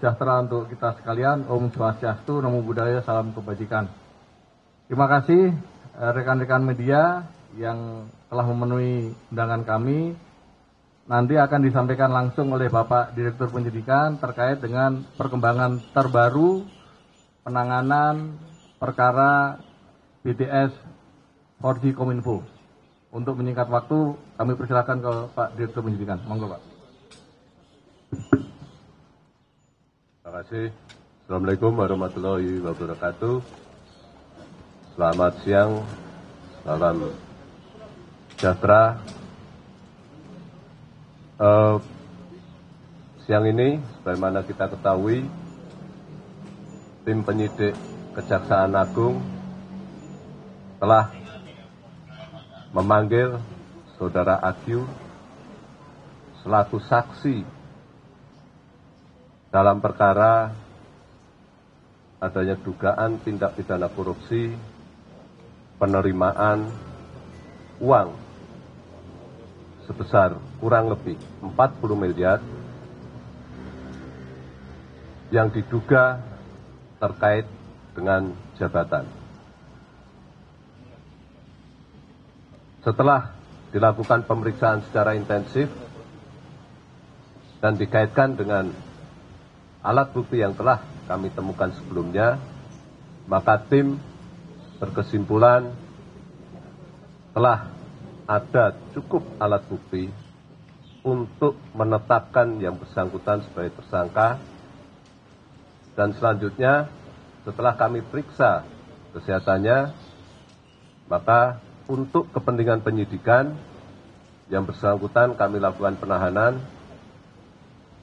sejahtera untuk kita sekalian. Om Swastiastu, Namo Buddhaya, salam kebajikan. Terima kasih rekan-rekan media yang telah memenuhi undangan kami. Nanti akan disampaikan langsung oleh Bapak Direktur Penyidikan terkait dengan perkembangan terbaru penanganan perkara BTS 4G Kominfo. Untuk menyingkat waktu, kami persilakan ke Pak Direktur Penyidikan. Monggo, Pak. Terima kasih. Assalamualaikum warahmatullahi wabarakatuh. Selamat siang, salam sejahtera. Siang ini, sebagaimana kita ketahui, tim penyidik Kejaksaan Agung telah memanggil Saudara AQ selaku saksi dalam perkara adanya dugaan tindak pidana korupsi penerimaan uang sebesar kurang lebih 40 miliar yang diduga terkait dengan jabatan. Setelah dilakukan pemeriksaan secara intensif dan dikaitkan dengan alat bukti yang telah kami temukan sebelumnya, maka tim berkesimpulan telah ada cukup alat bukti untuk menetapkan yang bersangkutan sebagai tersangka, dan selanjutnya setelah kami periksa kesehatannya, maka untuk kepentingan penyidikan yang bersangkutan kami lakukan penahanan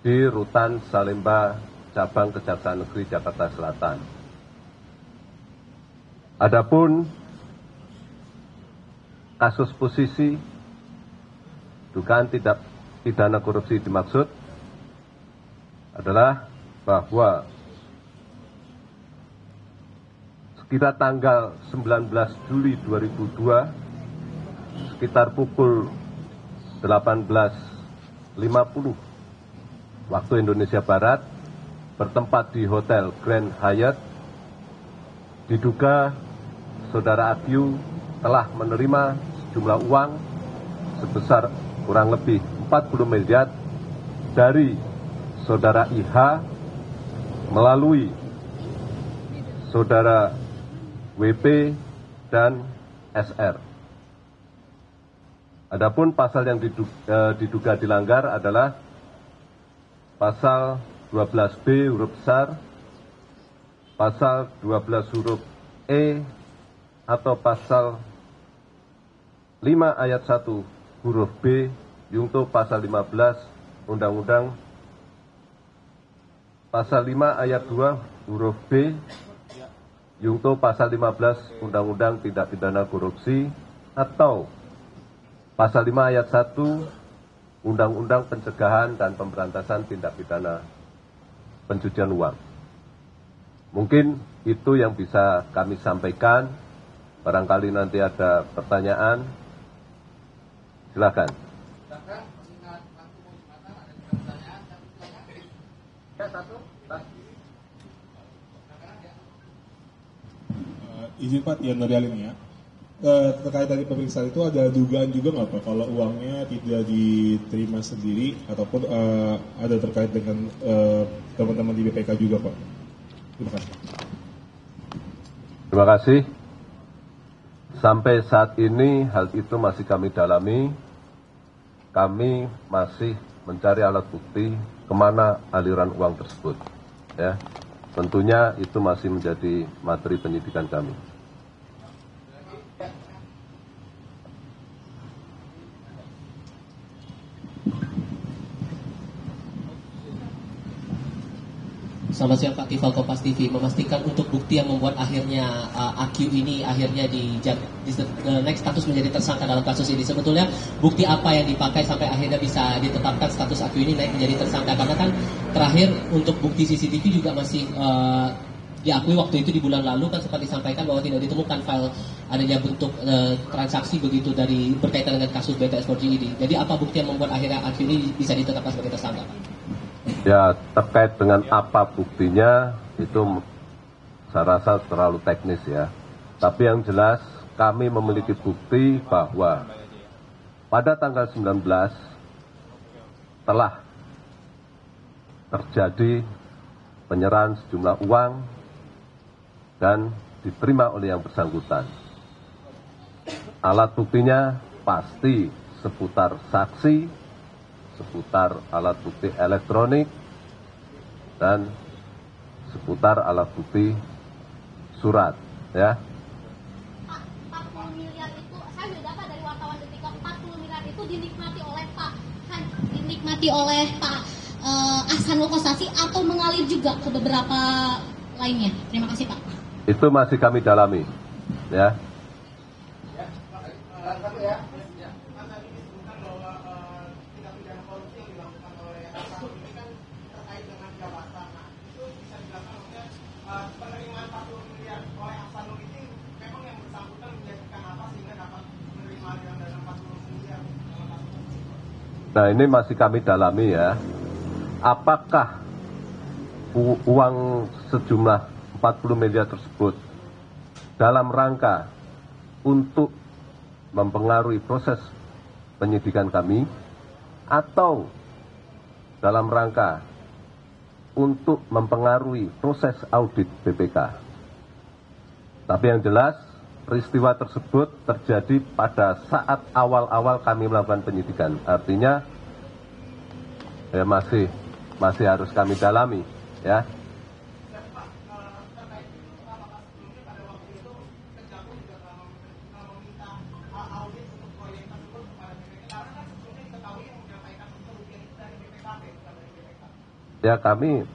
di Rutan Salemba Cabang Kejaksaan Negeri Jakarta Selatan. Adapun kasus posisi dugaan tindak pidana korupsi dimaksud adalah bahwa sekira tanggal 19 Juli 2002 sekitar pukul 18.50 waktu Indonesia Barat bertempat di Hotel Grand Hyatt, diduga Saudara AQ telah menerima sejumlah uang sebesar kurang lebih 40 miliar dari Saudara IH melalui Saudara WP dan SR. Adapun pasal yang diduga dilanggar adalah pasal 12B huruf besar, pasal 12 huruf E, atau pasal 5 ayat 1 huruf B, yungto pasal 15 Undang-Undang, pasal 5 ayat 2 huruf B, yungto pasal 15 Undang-Undang Tindak Pidana Korupsi, atau pasal 5 ayat 1 Undang-Undang Pencegahan dan Pemberantasan Tindak Pidana Pencucian Uang. Mungkin itu yang bisa kami sampaikan. Barangkali nanti ada pertanyaan. Silakan. Izin Pak, Yan Nurialin ya. Terkait dari pemeriksaan itu ada dugaan juga nggak Pak kalau uangnya tidak diterima sendiri ataupun ada terkait dengan teman-teman di BPK juga Pak? Terima kasih. Terima kasih. Sampai saat ini hal itu masih kami dalami. Kami masih mencari alat bukti kemana aliran uang tersebut. Ya, tentunya itu masih menjadi materi penyidikan kami. Selamat siang Pak Tifal, Kompas TV. Memastikan untuk bukti yang membuat akhirnya AQ ini akhirnya naik status menjadi tersangka dalam kasus ini. Sebetulnya bukti apa yang dipakai sampai akhirnya bisa ditetapkan status AQ ini naik menjadi tersangka? Karena kan terakhir untuk bukti CCTV juga masih diakui waktu itu di bulan lalu kan sempat disampaikan bahwa tidak ditemukan file adanya bentuk transaksi begitu dari berkaitan dengan kasus BTS 4G ini. Jadi apa bukti yang membuat akhirnya AQ ini bisa ditetapkan sebagai tersangka Pak? Ya, terkait dengan apa buktinya itu saya rasa terlalu teknis ya. Tapi yang jelas kami memiliki bukti bahwa pada tanggal 19 telah terjadi penyerahan sejumlah uang dan diterima oleh yang bersangkutan. Alat buktinya pasti seputar saksi, seputar alat bukti elektronik, dan seputar alat bukti surat, ya. 40 miliar itu, saya sudah dapat dari wartawan Detik, 40 miliar itu dinikmati oleh Pak Ahsanul Kossasi atau mengalir juga ke beberapa lainnya. Terima kasih Pak. Itu masih kami dalami, ya. Nah, ini masih kami dalami ya. Apakah uang sejumlah 40 miliar tersebut dalam rangka untuk mempengaruhi proses penyidikan kami atau dalam rangka untuk mempengaruhi proses audit BPK. Tapi yang jelas peristiwa tersebut terjadi pada saat awal-awal kami melakukan penyidikan. Artinya ya masih harus kami dalami, ya. Ya, kami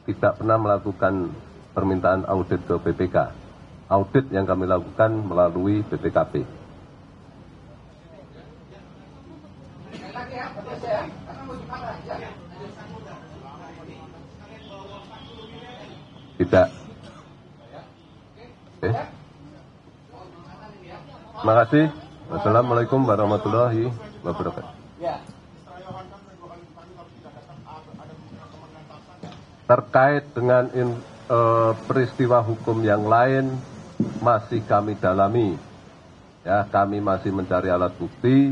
tidak pernah melakukan permintaan audit ke BPK. Audit yang kami lakukan melalui BPKP. Tidak. Terima kasih. Wassalamualaikum warahmatullahi wabarakatuh. Terkait dengan peristiwa hukum yang lain masih kami dalami, ya, kami masih mencari alat bukti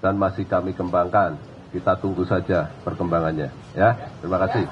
dan masih kami kembangkan. Kita tunggu saja perkembangannya, ya. Terima kasih.